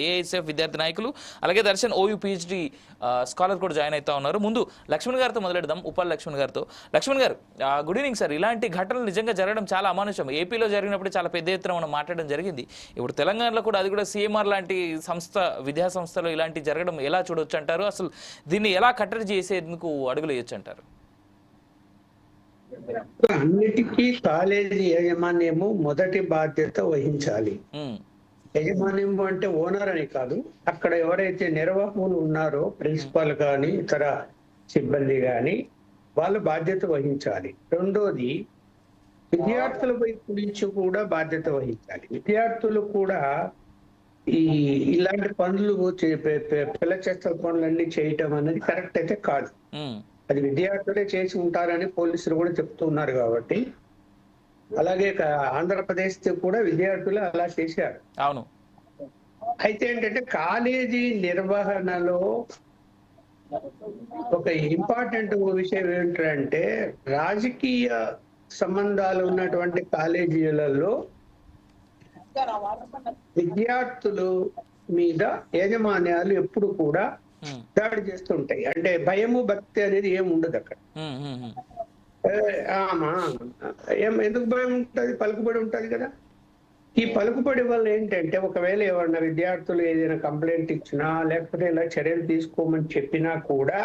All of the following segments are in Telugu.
ఏఐఎస్ఎఫ్ విద్యార్థి నాయకులు అలాగే దర్శన్ ఓయూ పిహెచ్డి స్కాలర్ కూడా జాయిన్ అవుతా ఉన్నారు. ముందు లక్ష్మణ్ గారితో మొదలెడదాం. ఉపాల్ లక్ష్మణ్ గారితో. లక్ష్మణ్ గారు, గుడ్ ఈవినింగ్ సార్. ఇలాంటి ఘటనలు నిజంగా జరగడం చాలా అమానుషం. ఏపీలో జరిగినప్పుడు చాలా పెద్ద ఎత్తున మనం మాట్లాడడం జరిగింది. ఇప్పుడు తెలంగాణలో కూడా, అది కూడా సిఎంఆర్ లాంటి సంస్థ, విద్యా సంస్థలో ఇలాంటి జరగడం ఎలా చూడొచ్చు అంటారు? అసలు దీన్ని ఎలా కట్టడి చేసేందుకు అడుగులు వేయొచ్చు అంటారు? అన్నిటికీ కాలేజీ యాజమాన్యము మొదటి బాధ్యత వహించాలి. యజమాన్యం అంటే ఓనర్ అని కాదు, అక్కడ ఎవరైతే నిర్వాహకులు ఉన్నారో ప్రిన్సిపాల్ కానీ ఇతర సిబ్బంది కానీ వాళ్ళు బాధ్యత వహించాలి. రెండోది, విద్యార్థుల వైపు నుంచి కూడా బాధ్యత వహించాలి. విద్యార్థులు కూడా ఇలాంటి పనులు పిల్ల చేష్టల పనులన్నీ చేయటం అనేది కరెక్ట్ అయితే కాదు. అది విద్యార్థులే చేసి ఉంటారని పోలీసులు కూడా చెప్తున్నారు. కాబట్టి అలాగే ఆంధ్రప్రదేశ్ కూడా విద్యార్థులు అలా చేశారు. అవును. అయితే ఏంటంటే కాలేజీ నిర్వహణలో ఒక ఇంపార్టెంట్ విషయం ఏంటంటే, రాజకీయ సంబంధాలు ఉన్నటువంటి కాలేజీలలో విద్యార్థులు మీద యాజమాన్యాలు ఎప్పుడు కూడా దాడి చేస్తుంటాయి. అంటే భయము భక్తి అనేది ఏమి ఉండదు అక్కడ. ఎందుకు భయం ఉంటుంది? పలుకుబడి ఉంటుంది కదా. ఈ పలుకుబడి వల్ల ఏంటంటే, ఒకవేళ ఎవరన్నా విద్యార్థులు ఏదైనా కంప్లైంట్ ఇచ్చినా లేకపోతే ఇలా చర్యలు తీసుకోమని చెప్పినా కూడా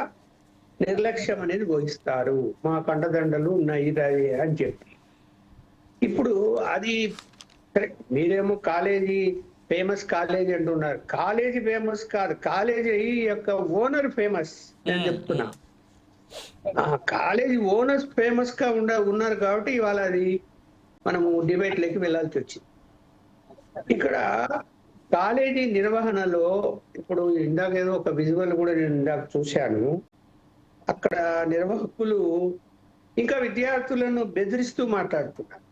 నిర్లక్ష్యం అనేది వహిస్తారు. మా కండదండలు ఉన్నాయి అని చెప్పి. ఇప్పుడు అది మీరేమో కాలేజీ ఫేమస్ కాలేజీ అంటున్నారు. కాలేజీ ఫేమస్ కాదు, కాలేజీ యొక్క ఓనర్ ఫేమస్. నేను చెప్తున్నా, కాలేజీ ఓనర్స్ ఫేమస్ గా ఉన్నారు కాబట్టి ఇవాళ అది మనము డిబేట్ లకి వెళ్ళాల్సి వచ్చింది. ఇక్కడ కాలేజీ నిర్వహణలో ఇప్పుడు ఇందాక ఏదో ఒక విజువల్ కూడా నేను ఇందాక చూశాను. అక్కడ నిర్వాహకులు ఇంకా విద్యార్థులను బెదిరిస్తూ మాట్లాడుతున్నారు.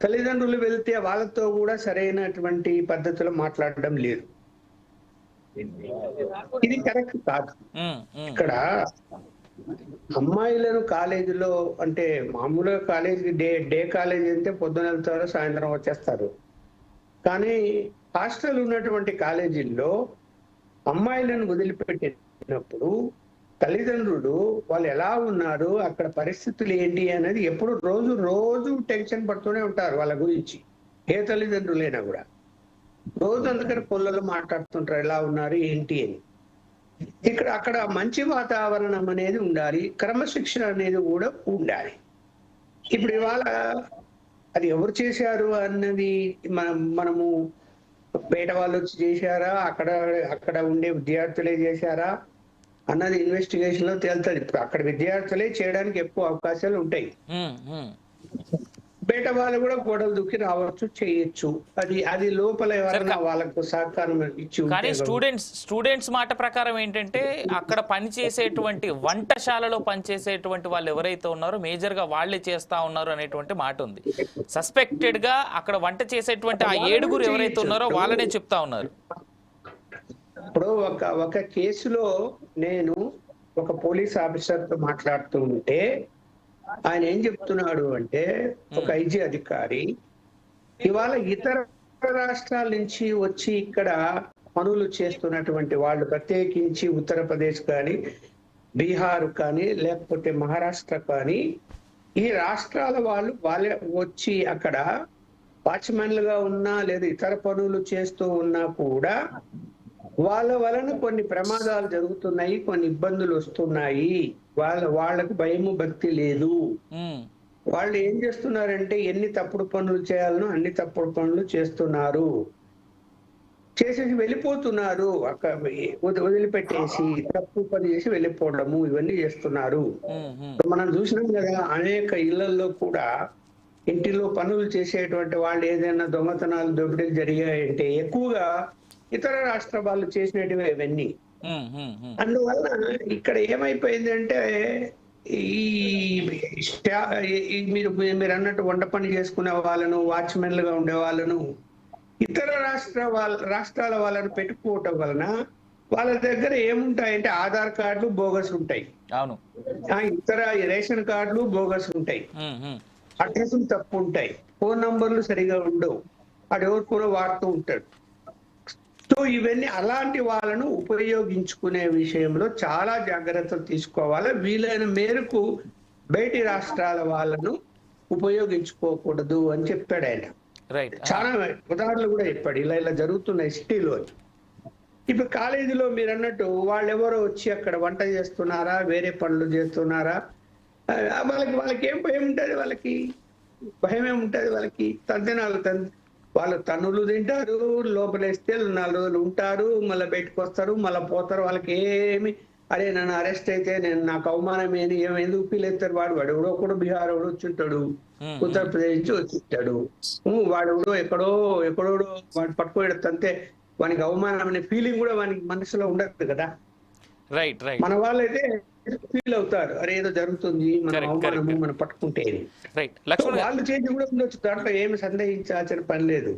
తల్లిదండ్రులు వెళ్తే వాళ్ళతో కూడా సరైనటువంటి పద్ధతిలో మాట్లాడడం లేదు. ఇది కరెక్ట్ కాదు. ఇక్కడ అమ్మాయిలను కాలేజీలో, అంటే మామూలుగా కాలేజీ డే కాలేజీ అంటే పొద్దున వెళ్తారు, సాయంత్రం వచ్చేస్తారు. కానీ హాస్టల్ ఉన్నటువంటి కాలేజీల్లో అమ్మాయిలను వదిలిపెట్టినప్పుడు తల్లిదండ్రులు వాళ్ళు ఎలా ఉన్నారు, అక్కడ పరిస్థితులు ఏంటి అనేది ఎప్పుడు రోజు టెన్షన్ పడుతూనే ఉంటారు వాళ్ళ గురించి. ఏ తల్లిదండ్రులైనా కూడా రోజు అందుకని పొల్లలు మాట్లాడుతుంటారు ఎలా ఉన్నారు ఏంటి అని. అక్కడ మంచి వాతావరణం అనేది ఉండాలి, క్రమశిక్షణ అనేది కూడా ఉండాలి. ఇప్పుడు ఇవాళ అది ఎవరు చేశారు అన్నది మనము బయట వాళ్ళు వచ్చి చేశారా, అక్కడ ఉండే విద్యార్థులే చేశారా అన్నది ఇన్వెస్టిగేషన్ లో తేలుతుంది. ఇప్పుడు అక్కడ విద్యార్థులే చేయడానికి ఎక్కువ అవకాశాలు ఉంటాయి. బయట వాళ్ళు కూడా గోడలు దూకి రావచ్చు, చేయొచ్చు. అది లోపల ఎవరైనా వాళ్ళకు సహకారం ఇచ్చి. కానీ స్టూడెంట్స్ మాట ప్రకారం ఏంటంటే, అక్కడ పనిచేసేటువంటి వంటశాలలో పనిచేసేటువంటి వాళ్ళు ఎవరైతే ఉన్నారో మేజర్ గా వాళ్లే చేస్తా ఉన్నారు అనేటువంటి మాట ఉంది. సస్పెక్టెడ్ గా అక్కడ వంట చేసేటువంటి ఆ 7 ఎవరైతే ఉన్నారో వాళ్ళనే చెప్తా ఉన్నారు. ఇప్పుడు ఒక కేసులో నేను ఒక పోలీస్ ఆఫీసర్ తో మాట్లాడుతూ ఉంటే ఆయన ఏం చెప్తున్నాడు అంటే, ఒక ఐజీ అధికారి ఇవాళ ఇతర రాష్ట్రాల నుంచి వచ్చి ఇక్కడ పనులు చేస్తున్నటువంటి వాళ్ళు, ప్రత్యేకించి ఉత్తరప్రదేశ్ కానీ బీహార్ కానీ లేకపోతే మహారాష్ట్ర కానీ, ఈ రాష్ట్రాల వాళ్ళే వచ్చి అక్కడ వాచ్మెన్లుగా ఉన్నా లేదా ఇతర పనులు చేస్తూ ఉన్నా కూడా వాళ్ళ వలన కొన్ని ప్రమాదాలు జరుగుతున్నాయి, కొన్ని ఇబ్బందులు వస్తున్నాయి. వాళ్ళకు భయము భక్తి లేదు. వాళ్ళు ఏం చేస్తున్నారంటే, ఎన్ని తప్పుడు పనులు చేయాలనో అన్ని తప్పుడు పనులు చేస్తున్నారు, చేసేసి వెళ్ళిపోతున్నారు. వదిలిపెట్టేసి తప్పు పని చేసి వెళ్ళిపోవడము, ఇవన్నీ చేస్తున్నారు. మనం చూసినాం కదా, అనేక ఇళ్లలో కూడా ఇంటిలో పనులు చేసేటువంటి వాళ్ళు ఏదైనా దొంగతనాలు దోపిడీలు జరిగాయంటే ఎక్కువగా ఇతర రాష్ట్ర వాళ్ళు చేసినట్టుగా ఇవన్నీ. అందువల్ల ఇక్కడ ఏమైపోయింది అంటే, మీరు అన్నట్టు వంట పని చేసుకునే వాళ్ళను, వాచ్మెన్లుగా ఉండే వాళ్ళను ఇతర రాష్ట్రాల వాళ్ళను పెట్టుకోవటం వలన వాళ్ళ దగ్గర ఏముంటాయంటే ఆధార్ కార్డులు బోగస్ ఉంటాయి, ఇతర రేషన్ కార్డులు బోగస్ ఉంటాయి, అడ్రస్లు తప్పు ఉంటాయి, ఫోన్ నంబర్లు సరిగా ఉండవు, వాడు ఎవరు కూడా వాడుతూ ఉంటాడు. సో ఇవన్నీ అలాంటి వాళ్ళను ఉపయోగించుకునే విషయంలో చాలా జాగ్రత్తలు తీసుకోవాలి. వీలైన మేరకు బయటి రాష్ట్రాల వాళ్ళను ఉపయోగించుకోకూడదు అని చెప్పాడు ఆయన. రైట్. చాలా ఉదాహరణలు కూడా చెప్పాడు, ఇలా ఇలా జరుగుతున్నాయి సిటీలో. ఇప్పుడు కాలేజీలో మీరు అన్నట్టు వాళ్ళు ఎవరో వచ్చి అక్కడ వంట చేస్తున్నారా, వేరే పనులు చేస్తున్నారా, వాళ్ళకి ఏం భయం ఉంటుంది? వాళ్ళకి భయం ఏముంటుంది? వాళ్ళకి వాళ్ళు తన్నులు తింటారు, లోపలేస్తే 4 రోజులు ఉంటారు, మళ్ళీ బయటకు వస్తారు, మళ్ళీ పోతారు. వాళ్ళకి ఏమి అరే నన్ను అరెస్ట్ అయితే నాకు అవమానం ఎందుకు ఫీల్ అవుతారు? వాడు ఎవడో కూడా బీహార్ ఎవడో వచ్చింటాడు, ఉత్తరప్రదేశ్ నుంచి వచ్చింటాడు, వాడు ఎక్కడో వాడు పట్టుకోవడంతే వానికి అవమానం అనే ఫీలింగ్ కూడా వానికి మనసులో ఉండదు కదా. Right right. మన వాళ్ళైతే ఫీల్ అవుతారు, అరే ఏదో జరుగుతుంది, మన అవమానము మనం పట్టుకుంటే. రైట్. లక్ష్మణ్ వాళ్ళు చేసి కూడా ఉండొచ్చు, దాంట్లో ఏమి సందేహించాల్సిన పని లేదు.